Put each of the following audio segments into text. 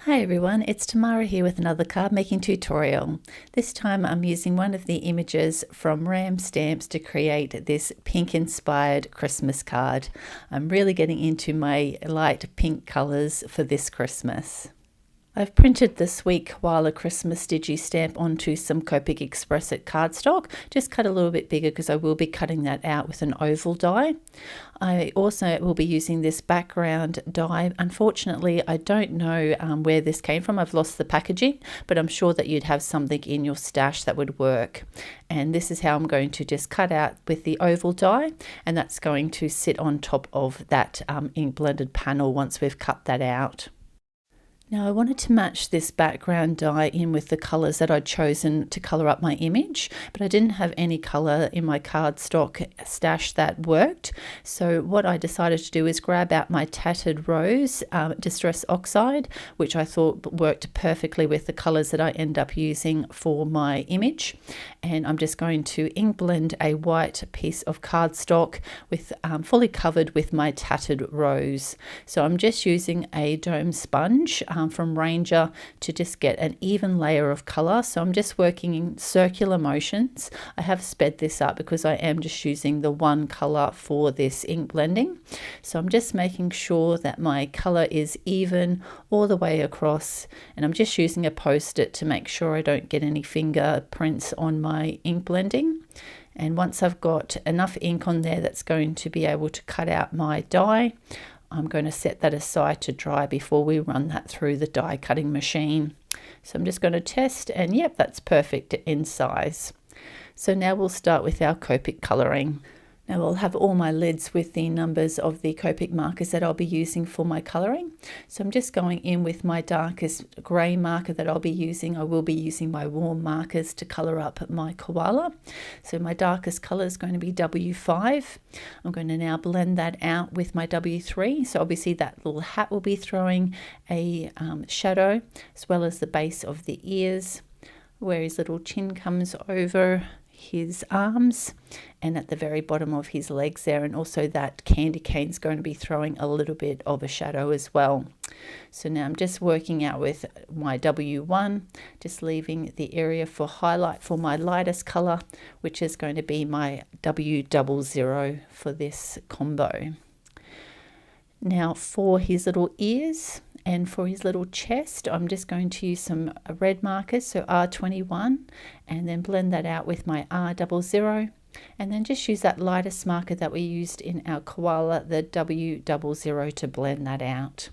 Hi everyone, it's Tamara here with another card making tutorial. This time I'm using one of the images from Ram Stamps to create this pink inspired Christmas card. I'm really getting into my light pink colours for this Christmas. I've printed the sweet Koala Christmas Digi stamp onto some Copic XPress at Cardstock, just cut a little bit bigger because I will be cutting that out with an oval die. I also will be using this background die. Unfortunately, I don't know where this came from. I've lost the packaging, but I'm sure that you'd have something in your stash that would work. And this is how I'm going to just cut out with the oval die, and that's going to sit on top of that ink blended panel once we've cut that out. Now I wanted to match this background die in with the colours that I'd chosen to colour up my image, but I didn't have any colour in my cardstock stash that worked. So what I decided to do is grab out my Tattered Rose Distress Oxide, which I thought worked perfectly with the colours that I end up using for my image. And I'm just going to ink blend a white piece of cardstock with fully covered with my Tattered Rose. So I'm just using a dome sponge from Ranger to just get an even layer of color. So I'm just working in circular motions. I have sped this up because I am just using the one color for this ink blending. So I'm just making sure that my color is even all the way across, and I'm just using a post-it to make sure I don't get any fingerprints on my ink blending. And once I've got enough ink on there that's going to be able to cut out my die, I'm going to set that aside to dry before we run that through the die cutting machine. So I'm just going to test, and yep, that's perfect in size. So now we'll start with our Copic colouring. Now I'll have all my lids with the numbers of the Copic markers that I'll be using for my colouring. So I'm just going in with my darkest grey marker that I'll be using. I will be using my warm markers to colour up my Koala. So my darkest colour is going to be W5. I'm going to now blend that out with my W3. So obviously that little hat will be throwing a shadow, as well as the base of the ears, where his little chin comes over his arms, and at the very bottom of his legs there, and also that candy cane is going to be throwing a little bit of a shadow as well. So now I'm just working out with my W1, just leaving the area for highlight for my lightest color, which is going to be my W00 for this combo. Now for his little ears and for his little chest, I'm just going to use some red markers, so R21, and then blend that out with my R00, and then just use that lightest marker that we used in our Koala, the W00, to blend that out.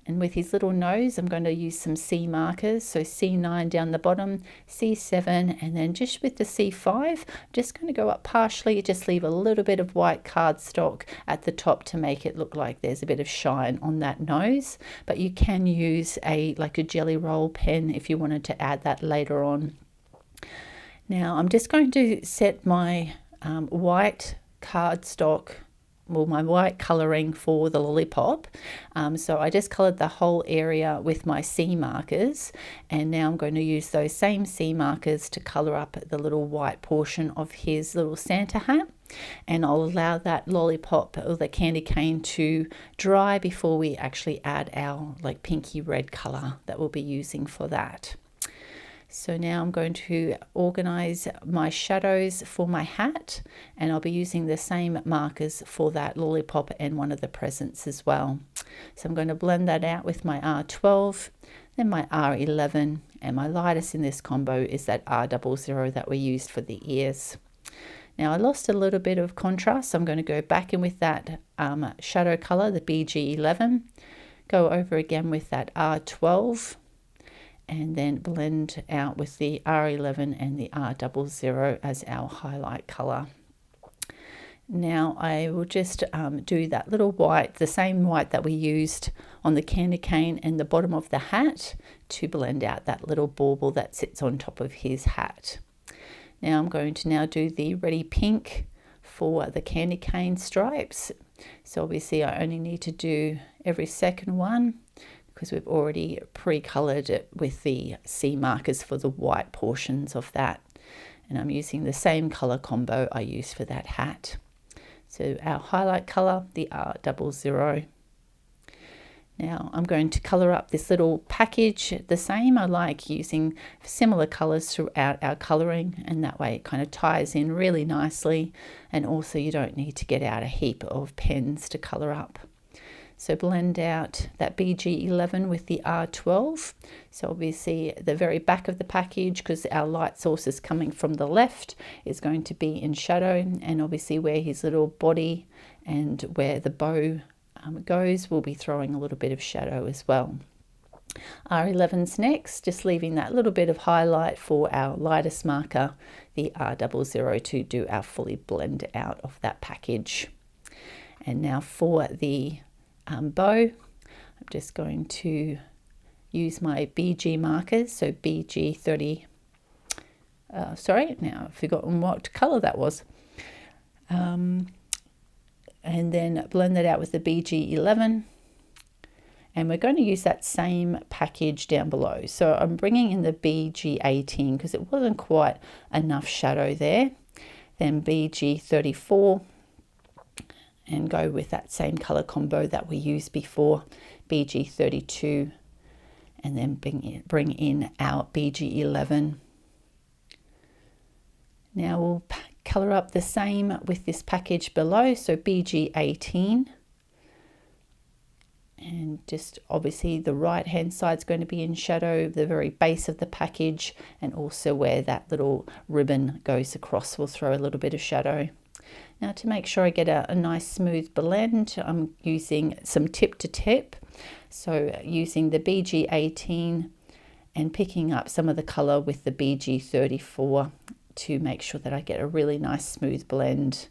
And with his little nose, I'm going to use some C markers, so C9 down the bottom, C7, and then just with the C5, I'm just going to go up partially, just leave a little bit of white cardstock at the top to make it look like there's a bit of shine on that nose. But you can use like a jelly roll pen if you wanted to add that later on. Now I'm just going to set my white cardstock, well, my white colouring for the lollipop. So I just coloured the whole area with my C markers, and now I'm going to use those same C markers to colour up the little white portion of his little Santa hat. And I'll allow that lollipop or the candy cane to dry before we actually add our like pinky red colour that we'll be using for that. So now I'm going to organize my shadows for my hat, and I'll be using the same markers for that lollipop and one of the presents as well. So I'm going to blend that out with my R12, then my R11, and my lightest in this combo is that R00 that we used for the ears. Now I lost a little bit of contrast, so I'm going to go back in with that shadow color, the BG11, go over again with that R12, and then blend out with the R11 and the R00 as our highlight color. Now I will just do that little white, the same white that we used on the candy cane and the bottom of the hat, to blend out that little bauble that sits on top of his hat. Now I'm going to now do the Ready Pink for the candy cane stripes. So obviously I only need to do every second one, because we've already pre-colored it with the C markers for the white portions of that. And I'm using the same color combo I used for that hat. So our highlight color, the R00. Now I'm going to colour up this little package the same. I like using similar colours throughout our colouring, and that way it kind of ties in really nicely, and also you don't need to get out a heap of pens to colour up. So blend out that BG11 with the R12. So obviously the very back of the package, because our light source is coming from the left, is going to be in shadow, and obviously where his little body and where the bow goes, we'll be throwing a little bit of shadow as well. R11's next, just leaving that little bit of highlight for our lightest marker, the R00, to do our fully blend out of that package. And now for the bow, I'm just going to use my BG markers, so BG30, sorry, now I've forgotten what colour that was. And then blend that out with the BG11, and we're going to use that same package down below. So I'm bringing in the BG18 because it wasn't quite enough shadow there, then BG34, and go with that same color combo that we used before, BG32, and then bring in our BG11. Now we'll color up the same with this package below, so BG18, and just obviously the right hand side is going to be in shadow, the very base of the package, and also where that little ribbon goes across will throw a little bit of shadow. Now to make sure I get a nice smooth blend, I'm using some tip to tip, so using the BG18 and picking up some of the color with the BG34 to make sure that I get a really nice smooth blend,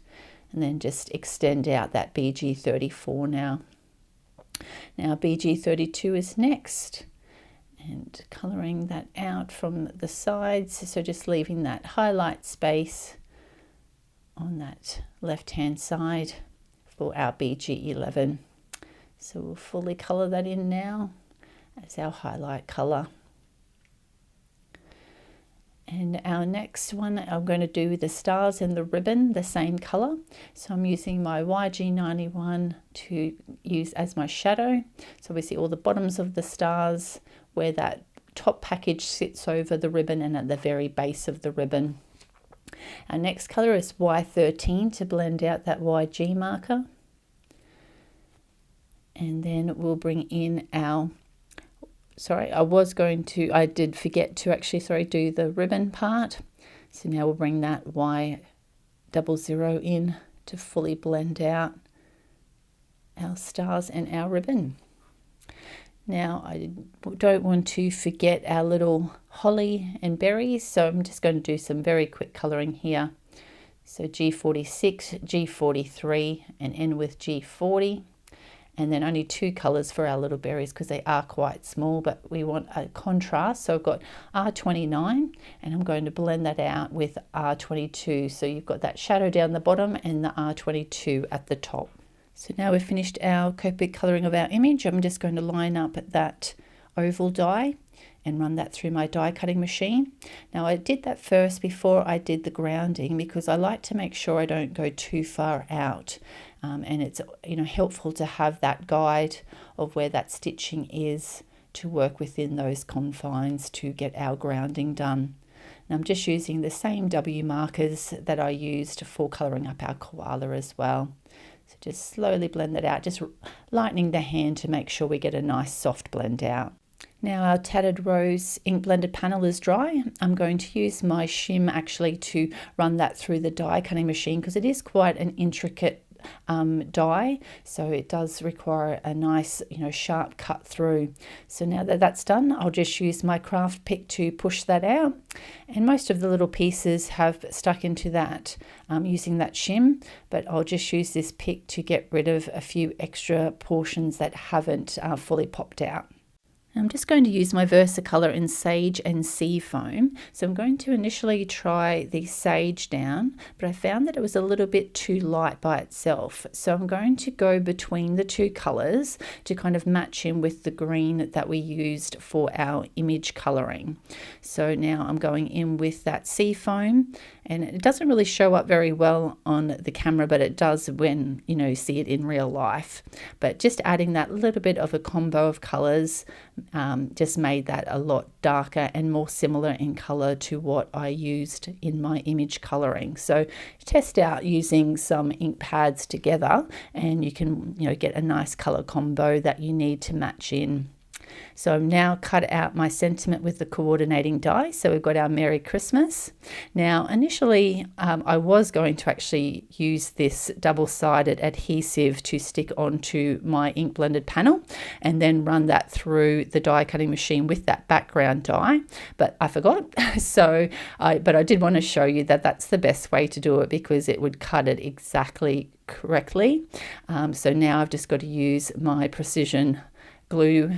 and then just extend out that BG34 now. Now BG32 is next, and colouring that out from the sides, so just leaving that highlight space on that left hand side for our BG11. So we'll fully colour that in now as our highlight colour. And our next one, I'm going to do the stars and the ribbon the same color. So I'm using my YG91 to use as my shadow. So we see all the bottoms of the stars where that top package sits over the ribbon and at the very base of the ribbon. Our next color is Y13 to blend out that YG marker. And then we'll bring in our, I did forget to actually, do the ribbon part. So now we'll bring that Y00 in to fully blend out our stars and our ribbon. Now I don't want to forget our little holly and berries, so I'm just going to do some very quick colouring here. So G46, G43, and end with G40. And then only two colours for our little berries because they are quite small, but we want a contrast. So I've got R29, and I'm going to blend that out with R22. So you've got that shadow down the bottom and the R22 at the top. So now we've finished our Copic colouring of our image. I'm just going to line up that oval die and run that through my die cutting machine. Now I did that first before I did the grounding because I like to make sure I don't go too far out. And it's helpful to have that guide of where that stitching is to work within those confines to get our grounding done. And I'm just using the same W markers that I used for colouring up our koala as well. So just slowly blend that out, just lightening the hand to make sure we get a nice soft blend out. Now our Tattered Rose ink blended panel is dry. I'm going to use my shim actually to run that through the die cutting machine because it is quite an intricate die, so it does require a nice sharp cut through. So now that that's done, I'll just use my craft pick to push that out, and most of the little pieces have stuck into that using that shim, but I'll just use this pick to get rid of a few extra portions that haven't fully popped out. I'm just going to use my Versacolor in Sage and Seafoam. So I'm going to initially try the Sage down, but I found that it was a little bit too light by itself. So I'm going to go between the two colors to kind of match in with the green that we used for our image coloring. So now I'm going in with that Seafoam, and it doesn't really show up very well on the camera, but it does when you see it in real life. But just adding that little bit of a combo of colors just made that a lot darker and more similar in color to what I used in my image coloring. So test out using some ink pads together, and you can get a nice color combo that you need to match in. So I've now cut out my sentiment with the coordinating die. So we've got our Merry Christmas. Now initially I was going to actually use this double-sided adhesive to stick onto my ink blended panel and then run that through the die cutting machine with that background die, but I forgot. But I did want to show you that that's the best way to do it because it would cut it exactly correctly. So now I've just got to use my precision glue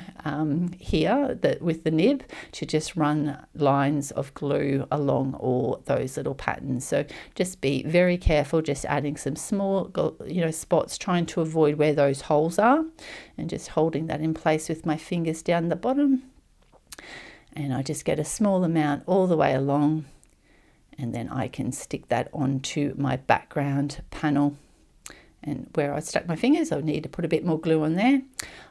here with the nib to just run lines of glue along all those little patterns. So just be very careful, just adding some small spots, trying to avoid where those holes are, and just holding that in place with my fingers down the bottom. And I just get a small amount all the way along, and then I can stick that onto my background panel. And where I stuck my fingers, I need to put a bit more glue on there.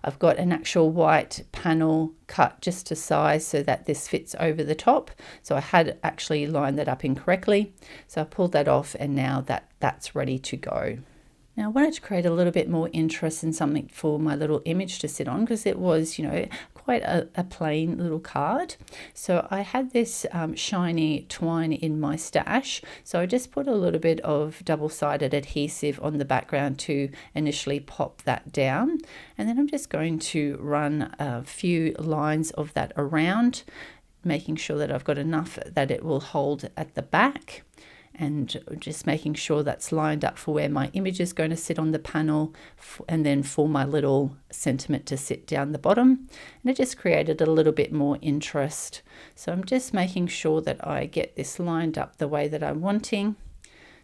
I've got an actual white panel cut just to size so that this fits over the top. So I had actually lined that up incorrectly. So I pulled that off, and now that's ready to go. Now I wanted to create a little bit more interest in something for my little image to sit on, because it was, quite a plain little card. So I had this shiny twine in my stash. So I just put a little bit of double-sided adhesive on the background to initially pop that down. And then I'm just going to run a few lines of that around, making sure that I've got enough that it will hold at the back, and just making sure that's lined up for where my image is going to sit on the panel, and then for my little sentiment to sit down the bottom. And it just created a little bit more interest. So I'm just making sure that I get this lined up the way that I'm wanting.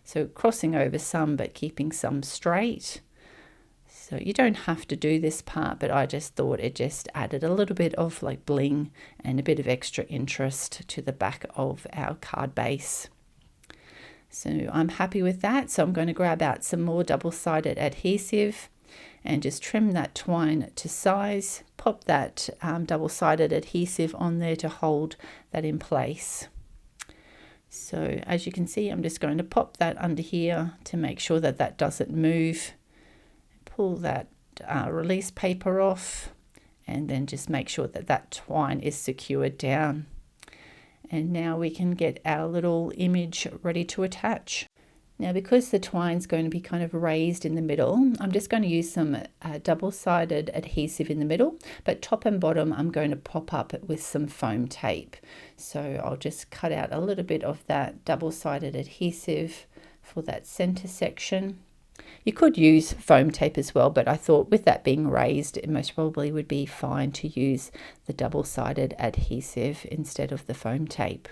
So crossing over some but keeping some straight. So you don't have to do this part, but I just thought it just added a little bit of like bling and a bit of extra interest to the back of our card base. So I'm happy with that. So I'm going to grab out some more double-sided adhesive and just trim that twine to size, pop that double-sided adhesive on there to hold that in place. So as you can see, I'm just going to pop that under here to make sure that that doesn't move. Pull that release paper off, and then just make sure that that twine is secured down. And now we can get our little image ready to attach. Now because the twine's going to be kind of raised in the middle, I'm just going to use some double-sided adhesive in the middle, but top and bottom I'm going to pop up with some foam tape. So I'll just cut out a little bit of that double-sided adhesive for that center section. You could use foam tape as well, but I thought with that being raised, it most probably would be fine to use the double-sided adhesive instead of the foam tape.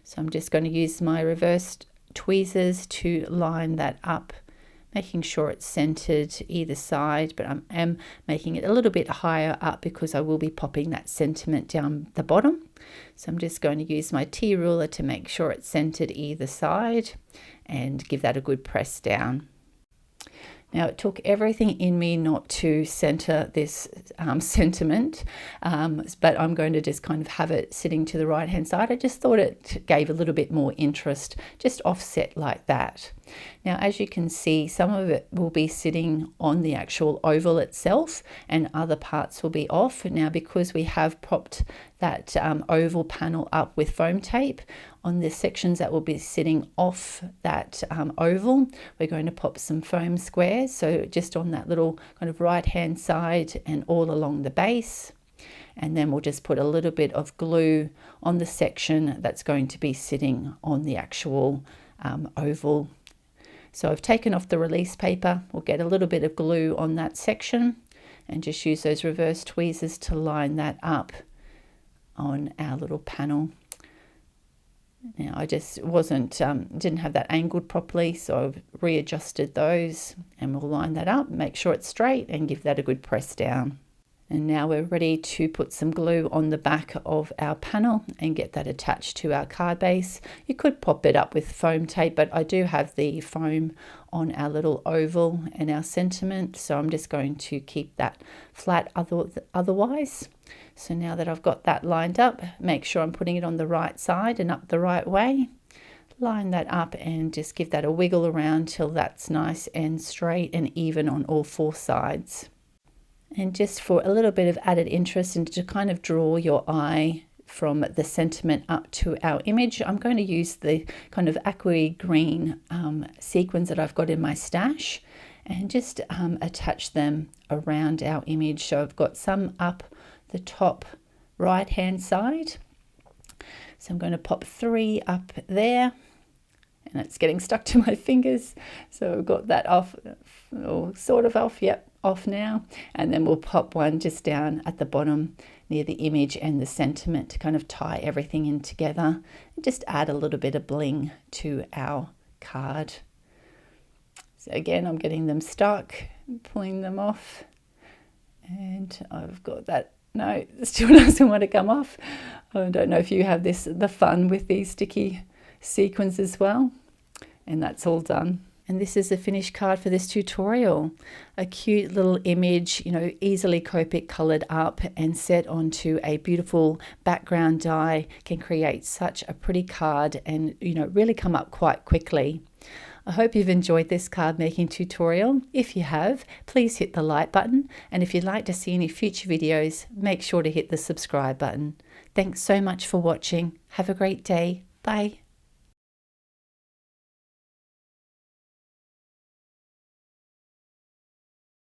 So I'm just going to use my reversed tweezers to line that up, making sure it's centered either side, but I am making it a little bit higher up because I will be popping that sentiment down the bottom. So I'm just going to use my T-ruler to make sure it's centered either side and give that a good press down. Now it took everything in me not to center this sentiment, but I'm going to just kind of have it sitting to the right hand side. I just thought it gave a little bit more interest, just offset like that. Now as you can see, some of it will be sitting on the actual oval itself and other parts will be off. Now because we have propped that oval panel up with foam tape, on the sections that will be sitting off that oval, we're going to pop some foam squares, so just on that little kind of right hand side and all along the base. And then we'll just put a little bit of glue on the section that's going to be sitting on the actual oval. So I've taken off the release paper. We'll get a little bit of glue on that section, and just use those reverse tweezers to line that up on our little panel. Now I just didn't have that angled properly, so I've readjusted those, and we'll line that up, make sure it's straight, and give that a good press down. And now we're ready to put some glue on the back of our panel and get that attached to our card base. You could pop it up with foam tape, but I do have the foam on our little oval and our sentiment, so I'm just going to keep that flat otherwise. So now that I've got that lined up, make sure I'm putting it on the right side and up the right way. Line that up and just give that a wiggle around till that's nice and straight and even on all four sides. And just for a little bit of added interest and to kind of draw your eye from the sentiment up to our image, I'm going to use the kind of aqua green sequins that I've got in my stash and just attach them around our image. So I've got some up the top right hand side. So I'm going to pop 3 up there, and it's getting stuck to my fingers. So I've got that off, or sort of off, yep, off now. And then we'll pop one just down at the bottom near the image and the sentiment to kind of tie everything in together and just add a little bit of bling to our card. So again, I'm getting them stuck, pulling them off, and I've got that. No, it still doesn't want to come off. I don't know if you have the fun with these sticky sequins as well. And that's all done. And this is the finished card for this tutorial. A cute little image, easily Copic colored up and set onto a beautiful background die can create such a pretty card and, really come up quite quickly. I hope you've enjoyed this card making tutorial. If you have, please hit the like button. And if you'd like to see any future videos, make sure to hit the subscribe button. Thanks so much for watching. Have a great day. Bye.